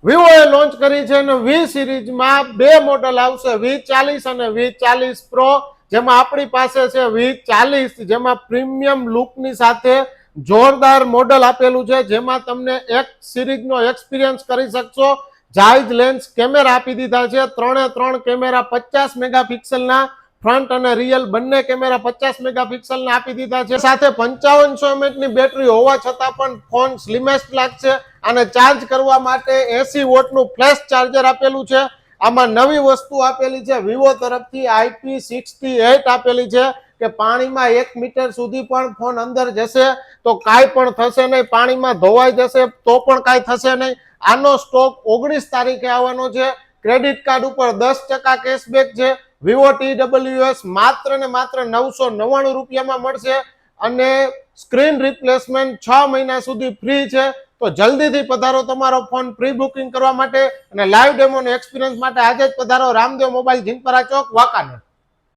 વિવોએ launch કરી છે અને વી સિરીઝમાં બે મોડલ આવશે, V40 અને V40 પ્રો, જેમાં આપણી પાસે છે V40, જેમાં પ્રીમિયમ લુકની સાથે જોરદાર મોડલ આપેલું છે, જેમાં તમને એક સિરીઝનો એક્સપિરિયન્સ કરી શકશો. જાયજ લેન્સ કેમેરા આપી દીધા છે, 3 કેમેરા 50 મેગાપિક્સલના, ફ્રન્ટ અને રિયલ બંને કેમેરા 50 મેગાપિક્સલના આપી દીધા છે. સાથે 5500 mAh ની બેટરી હોવા છતાં પણ ફોન સ્લિમેસ્ટ લાગશે. અને ચાર્જ કરવા માટે 80 વોટનું ફ્લેશ ચાર્જર આપેલું છે. આમાં નવી વસ્તુ આપેલી છે વિવો તરફથી, IP68 આપેલી છે કે પાણીમાં 1 મીટર સુધી પણ ફોન અંદર જશે તો કાંઈ પણ થશે નહીં, પાણીમાં ધોવાઈ જશે તો પણ કાંઈ થશે નહીં. આનો સ્ટોક 19 તારીખે આવવાનો છે. ક્રેડિટ કાર્ડ ઉપર 10% કેશબેક છે. વિવો TWS માત્ર ને માત્ર 999 રૂપિયામાં મળશે અને સ્ક્રીન રિપ્લેસમેન્ટ 6 મહિના સુધી ફ્રી છે. તો જલ્દીથી પધારો તમારો ફોન પ્રી બુકિંગ કરવા માટે અને લાઈવ ડેમોનો એક્સપિરિયન્સ માટે આજે જ પધારો રામદેવ મોબાઈલ, જીનપરા ચોક, વાંકાનેર.